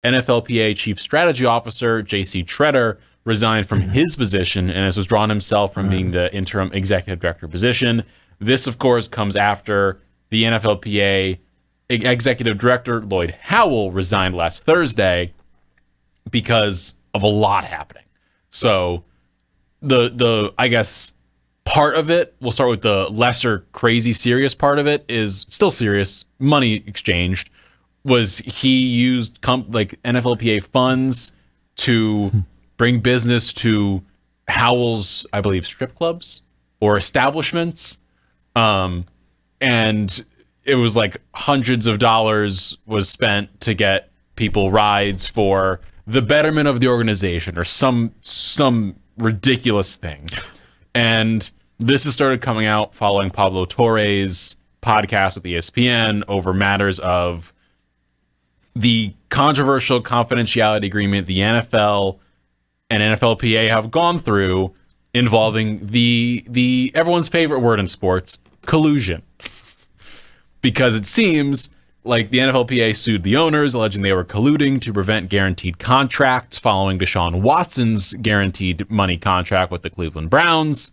NFLPA Chief Strategy Officer J.C. Tretter resigned from his position and has withdrawn himself from being the interim executive director position. This, of course, comes after the NFLPA executive director Lloyd Howell resigned last Thursday because of a lot happening. So the I guess part of it, we'll start with the lesser crazy serious part of it, is still serious. Money exchanged was he used NFLPA funds to bring business to Howell's, I believe, strip clubs or establishments. And it was like hundreds of dollars was spent to get people rides for the betterment of the organization or some ridiculous thing. And this has started coming out following Pablo Torre's podcast with ESPN over matters of the controversial confidentiality agreement the NFL and NFLPA have gone through involving the everyone's favorite word in sports, collusion. Because it seems like the NFLPA sued the owners, alleging they were colluding to prevent guaranteed contracts following Deshaun Watson's guaranteed money contract with the Cleveland Browns,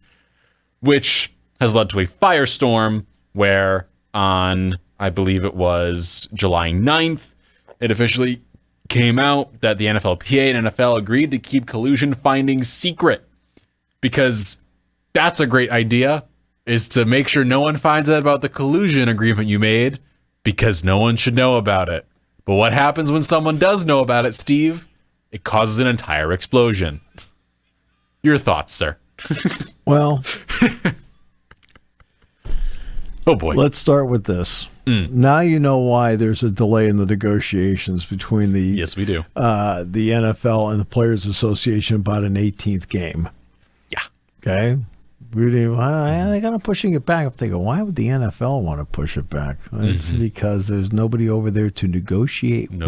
which has led to a firestorm where on, I believe it was July 9th, it officially came out that the NFLPA and NFL agreed to keep collusion findings secret, because that's a great idea, is to make sure no one finds out about the collusion agreement you made, because no one should know about it. But what happens when someone does know about it, Steve? It causes an entire explosion. Your thoughts, sir? Well, oh boy. Let's start with this. Now you know why there's a delay in the negotiations between the Yes, we do. The NFL and the Players Association about an 18th game. Yeah. Okay. They're kind of pushing it back. I'm thinking, why would the NFL want to push it back? It's because there's nobody over there to negotiate with.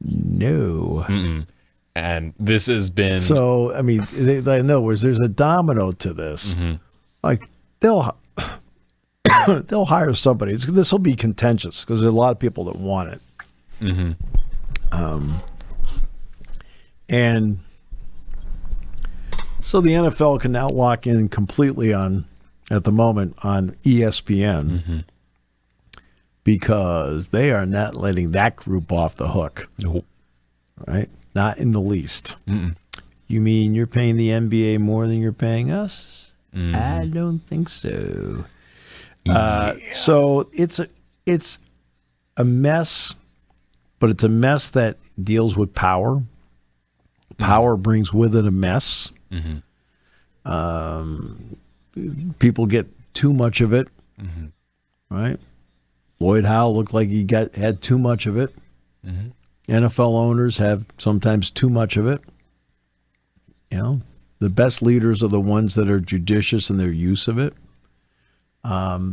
No. Mm-mm. And this has been... So, I mean, in other words, there's a domino to this. Like, they'll hire somebody. This will be contentious because there's a lot of people that want it. And so the NFL can now lock in completely at the moment, on ESPN because they are not letting that group off the hook. Nope. Right? Not in the least. You mean you're paying the NBA more than you're paying us? I don't think so. So it's a mess, but it's a mess that deals with power. Power brings with it a mess. People get too much of it, right? Lloyd Howell looked like he had too much of it. NFL owners have sometimes too much of it. You know, the best leaders are the ones that are judicious in their use of it.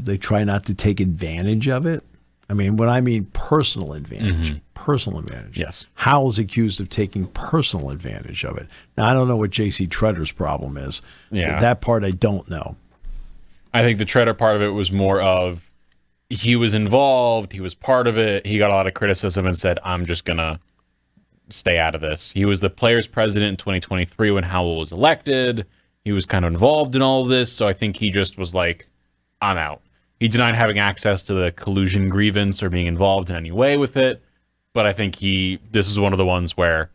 They try not to take advantage of it. I mean, when I mean personal advantage, personal advantage. Yes. Howell's accused of taking personal advantage of it. Now, I don't know what J.C. Tretter's problem is. Yeah. That part I don't know. I think the Tretter part of it was more of he was involved, he was part of it, he got a lot of criticism and said, I'm just going to stay out of this. He was the players' president in 2023 when Howell was elected. He was kind of involved in all of this, so I think he just was like, I'm out. He denied having access to the collusion grievance or being involved in any way with it, but I think this is one of the ones where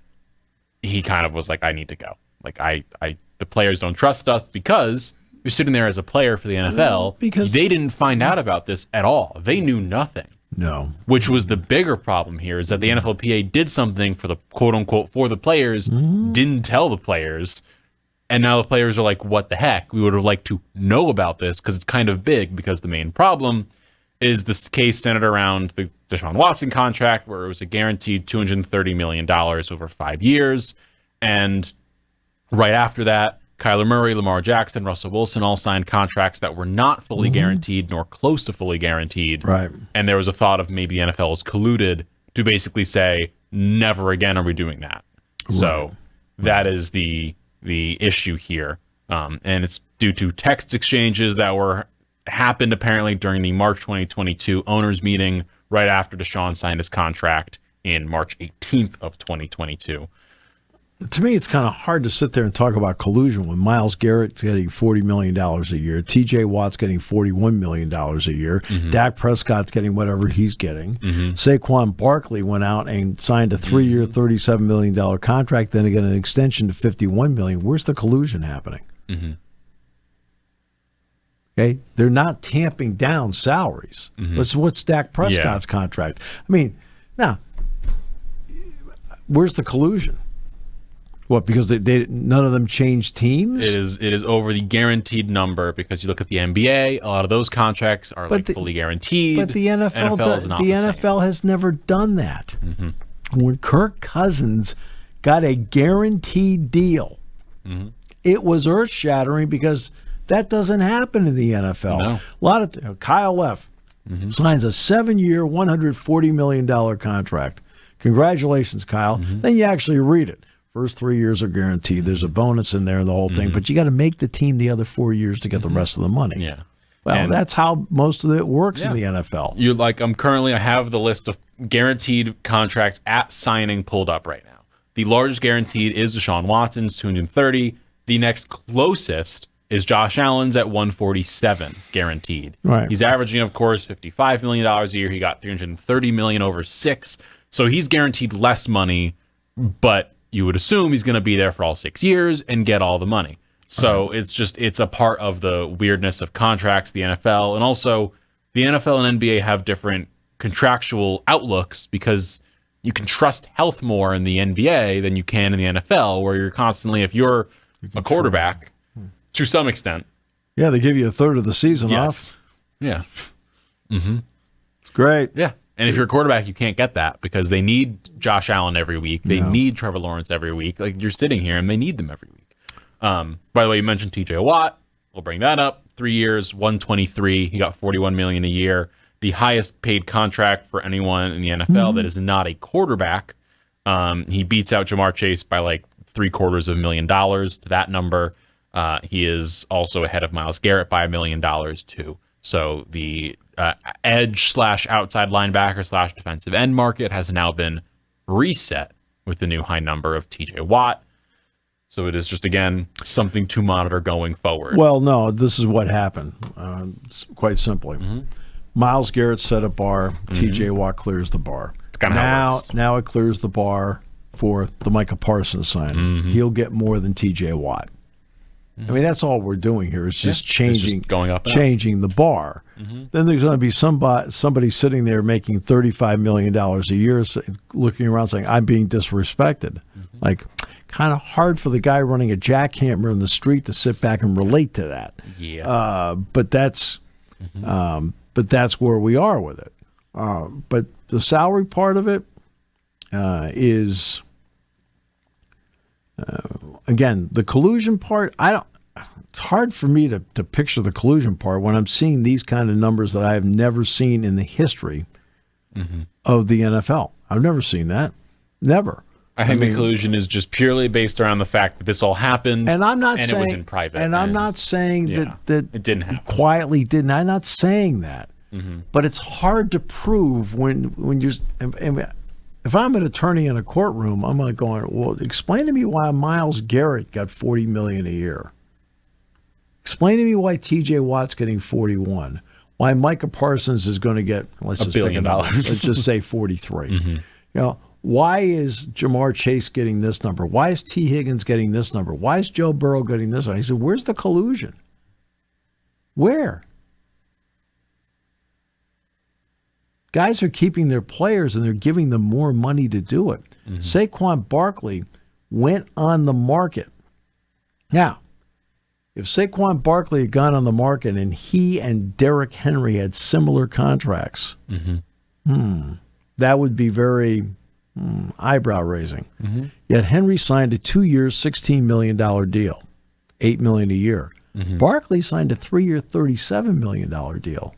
he kind of was like, I need to go. Like, the players don't trust us because you're sitting there as a player for the NFL because they didn't find out about this at all. They knew nothing. No. Which was the bigger problem here, is that the NFLPA did something for the quote-unquote for the players, didn't tell the players, and now the players are like, what the heck? We would have liked to know about this because it's kind of big, because the main problem is this case centered around the Deshaun Watson contract, where it was a guaranteed $230 million over 5 years. And right after that, Kyler Murray, Lamar Jackson, Russell Wilson all signed contracts that were not fully guaranteed nor close to fully guaranteed. Right. And there was a thought of maybe NFL is colluded to basically say, never again are we doing that. Right. So that is the issue here. And it's due to text exchanges that happened apparently during the March 2022 owners meeting right after Deshaun signed his contract in March 18th of 2022. To me, it's kind of hard to sit there and talk about collusion when Myles Garrett's getting $40 million a year, T.J. Watt's getting $41 million a year, Dak Prescott's getting whatever he's getting. Saquon Barkley went out and signed a 3-year, $37 million contract, then again an extension to $51 million. Where's the collusion happening? Okay, they're not tamping down salaries. What's Dak Prescott's contract? I mean, now, where's the collusion? What, because they none of them changed teams? It is over the guaranteed number because you look at the NBA, a lot of those contracts are fully guaranteed. But the NFL has never done that. When Kirk Cousins got a guaranteed deal, it was earth-shattering because that doesn't happen in the NFL. No. A lot of Kyle F. signs a 7-year, $140 million contract. Congratulations, Kyle. Then you actually read it. First 3 years are guaranteed. There's a bonus in there, the whole thing. But you got to make the team the other 4 years to get the rest of the money. Yeah. Well, And- that's how most of it works in the NFL. I have the list of guaranteed contracts at signing pulled up right now. The largest guaranteed is Deshaun Watson's, $230. The next closest is Josh Allen's at $147 guaranteed. Right. He's averaging, of course, $55 million a year. He got $330 million over 6. So he's guaranteed less money, but you would assume he's going to be there for all 6 years and get all the money. So it's a part of the weirdness of contracts, the NFL, and also the NFL and NBA have different contractual outlooks because you can trust health more in the NBA than you can in the NFL, where you're constantly, if you're a quarterback, to some extent. Yeah, they give you a third of the season off. Yeah. It's great. Yeah. And if you're a quarterback, you can't get that because they need Josh Allen every week. They need Trevor Lawrence every week. Like, you're sitting here and they need them every week. By the way, you mentioned TJ Watt. We'll bring that up. 3 years, $123. He got $41 million a year. The highest paid contract for anyone in the NFL that is not a quarterback. He beats out Jamar Chase by like $750,000 to that number. He is also ahead of Myles Garrett by $1 million too. So the edge / outside linebacker / defensive end market has now been reset with the new high number of TJ Watt. So it is just, again, something to monitor going forward. Well, no, this is what happened. Quite simply. Myles Garrett set a bar. TJ Watt clears the bar. It's kind of how it works. Now it clears the bar for the Micah Parsons signing. He'll get more than TJ Watt. I mean, that's all we're doing here. It's just changing, going up and changing the bar. Then there's going to be somebody sitting there making $35 million a year, looking around saying, "I'm being disrespected." Like, kind of hard for the guy running a jackhammer in the street to sit back and relate to that. Yeah. But that's where we are with it. But the salary part of it is. Again, the collusion part, it's hard for me to picture the collusion part when I'm seeing these kind of numbers that I have never seen in the history of the NFL. I've never seen that. Never. I think the collusion is just purely based around the fact that this all happened and I'm not and saying, it was in private. And I'm not saying that it didn't happen. Quietly didn't. I'm not saying that. But it's hard to prove when you're... If I'm an attorney in a courtroom, I'm like going, well, explain to me why Myles Garrett got $40 million a year. Explain to me why T.J. Watt's getting 41. Why Micah Parsons is going to get, let's just $1 billion. Let's just say 43. You know, why is Jamar Chase getting this number? Why is T. Higgins getting this number? Why is Joe Burrow getting this one? He said, where's the collusion? Where? Guys are keeping their players and they're giving them more money to do it. Saquon Barkley went on the market. Now, if Saquon Barkley had gone on the market and he and Derrick Henry had similar contracts, that would be very eyebrow raising. Yet Henry signed a 2-year, $16 million deal, $8 million a year. Barkley signed a 3-year, $37 million deal,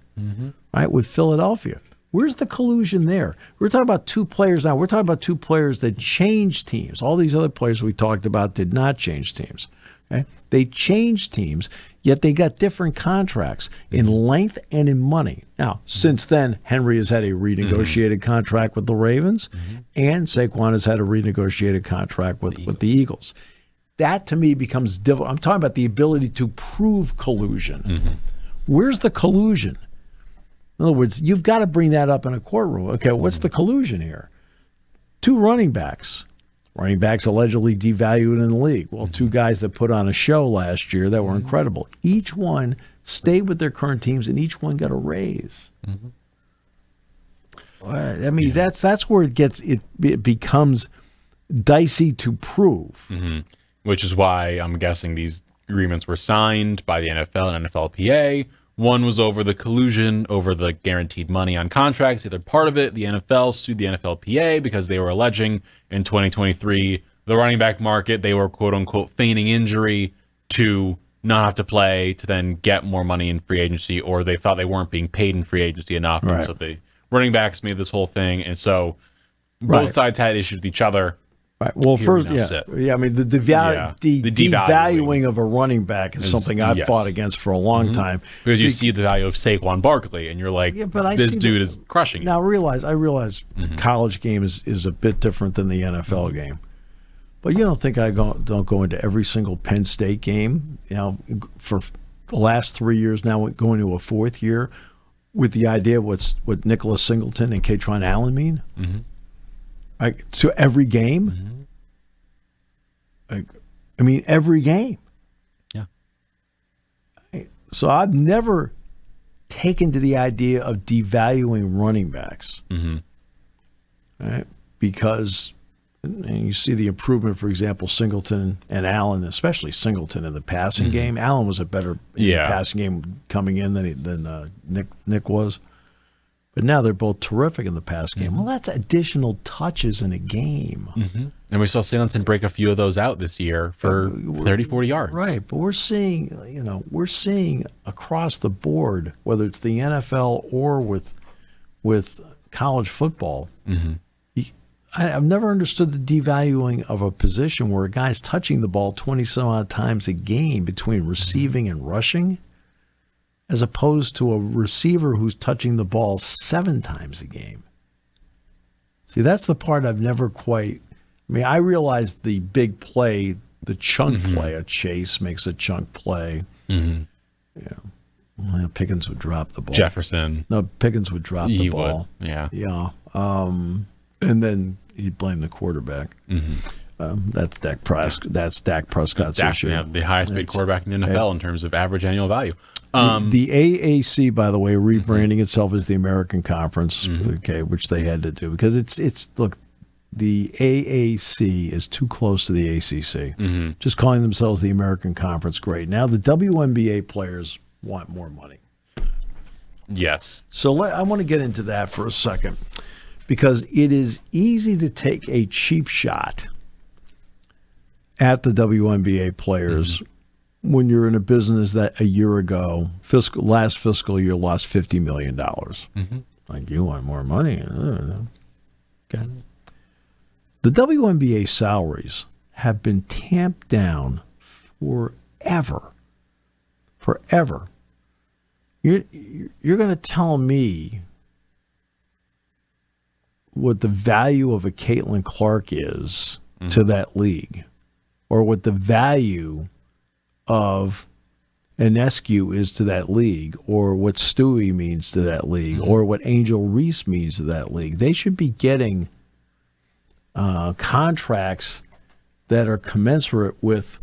right, with Philadelphia. Where's the collusion there? We're talking about two players now. We're talking about two players that changed teams. All these other players we talked about did not change teams. Okay? They changed teams, yet they got different contracts in length and in money. Now, since then, Henry has had a renegotiated contract with the Ravens, and Saquon has had a renegotiated contract with the Eagles. That, to me, becomes difficult. I'm talking about the ability to prove collusion. Where's the collusion? In other words, you've got to bring that up in a courtroom. Okay, what's the collusion here? 2 running backs. Running backs allegedly devalued in the league. Well, 2 guys that put on a show last year that were incredible. Each one stayed with their current teams, and each one got a raise. I mean, that's where it becomes dicey to prove. Which is why I'm guessing these agreements were signed by the NFL and NFLPA. One was over the collusion, over the guaranteed money on contracts. The other part of it, the NFL sued the NFLPA because they were alleging in 2023 the running back market, they were quote-unquote feigning injury to not have to play to then get more money in free agency, or they thought they weren't being paid in free agency enough. Right. And so the running backs made this whole thing. And so both sides had issues with each other. Right. Well, Here first, we now yeah, sit. I mean, the devaluing of a running back is something I've fought against for a long time Because you see the value of Saquon Barkley, and you're like, this dude is crushing it. Now, I realize the college game is a bit different than the NFL game, but you don't think I don't go into every single Penn State game? You know, for the last 3 years now, going to a 4th year, with the idea of what Nicholas Singleton and Katron Allen mean. Like, to every game. Like, I mean, every game. Yeah. So I've never taken to the idea of devaluing running backs. Right? Because and you see the improvement, for example, Singleton and Allen, especially Singleton in the passing game. Allen was a better in the passing game coming in than Nick was. But now they're both terrific in the pass game. Well, that's additional touches in a game. And we saw Singleton break a few of those out this year for 30, 40 yards. Right, but we're seeing across the board, whether it's the NFL or with college football, I've never understood the devaluing of a position where a guy's touching the ball 20-some odd times a game between receiving and rushing, as opposed to a receiver who's touching the ball 7 times a game. See, that's the part I've never quite... I mean, I realize the big play, the chunk play, a chase makes a chunk play. Well, Pickens would drop the ball. Jefferson. No, Pickens would drop the ball. Would. Yeah. Yeah. And then he'd blame the quarterback. That's Dak Prescott. That's Dak Prescott's issue. Yeah, the highest paid quarterback in the NFL in terms of average annual value. The AAC, by the way, rebranding itself as the American Conference, okay, which they had to do because it's look, the AAC is too close to the ACC. Just calling themselves the American Conference, great. Now the WNBA players want more money. Yes. So I want to get into that for a second because it is easy to take a cheap shot at the WNBA players when you're in a business that a year ago, last fiscal year, lost $50 million. Like, you want more money? Okay. The WNBA salaries have been tamped down forever. Forever. You're going to tell me what the value of a Caitlin Clark is to that league, or what the value of an Eskew is to that league, or what Stewie means to that league, or what Angel Reese means to that league. They should be getting contracts that are commensurate with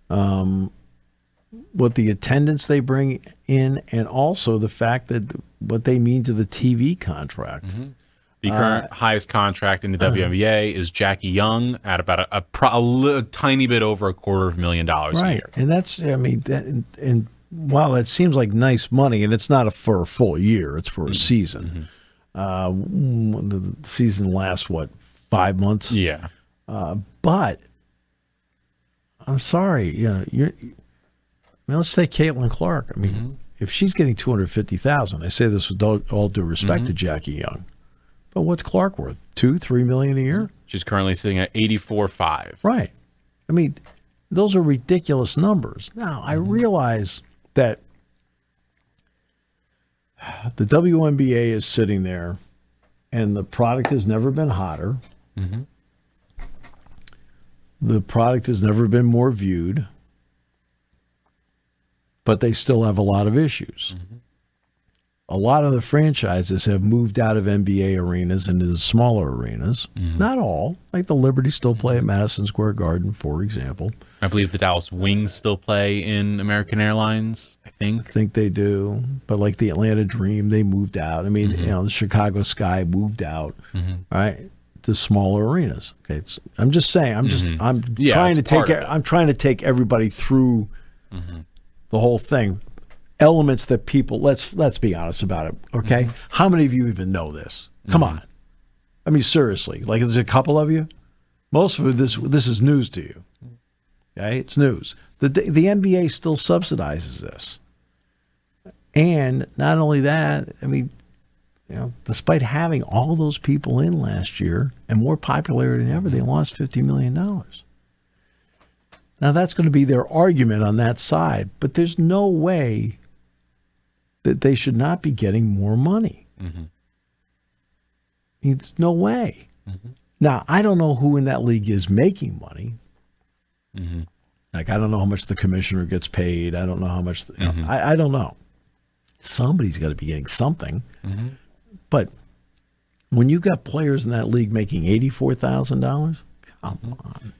what the attendance they bring in, and also the fact that what they mean to the TV contract. The current highest contract in the WNBA is Jackie Young at about a tiny bit over $250,000 a year. And that's, I mean, and while that seems like nice money, and it's not for a full year, it's for a season. The season lasts, 5 months? Yeah. But I'm sorry, let's take Caitlin Clark. I mean, if she's getting $250,000, I say this with all due respect to Jackie Young, but what's Clark worth? $2-3 million a year? She's currently sitting at 84.5. Right. I mean, Those are ridiculous numbers. Now, I realize that the WNBA is sitting there and the product has never been hotter. Mm-hmm. The product has never been more viewed, but they still have a lot of issues. Mm-hmm. A lot of the franchises have moved out of NBA arenas into the smaller arenas. Mm-hmm. Not all. Like the Liberty still play at Madison Square Garden, for example. I believe the Dallas Wings still play in American Airlines, I I think. think they do. But like the Atlanta Dream, they moved out. I mean, the Chicago Sky moved out, right, to smaller arenas. Okay, I'm just saying. I'm trying to take everybody through the whole thing. Elements that people, let's be honest about it, okay? How many of you even know this? Come on. I mean, seriously. Like, there's a couple of you? Most of it, this is news to you. Okay? It's news. The NBA still subsidizes this. And not only that, I mean, despite having all those people in last year and more popularity than ever, they lost $50 million. Now, that's going to be their argument on that side, but there's no way that they should not be getting more money. There's no way. Now, I don't know who in that league is making money. Like, I don't know how much the commissioner gets paid. I don't know how much. I don't know. Somebody's got to be getting something. But when you got players in that league making $84,000, come on.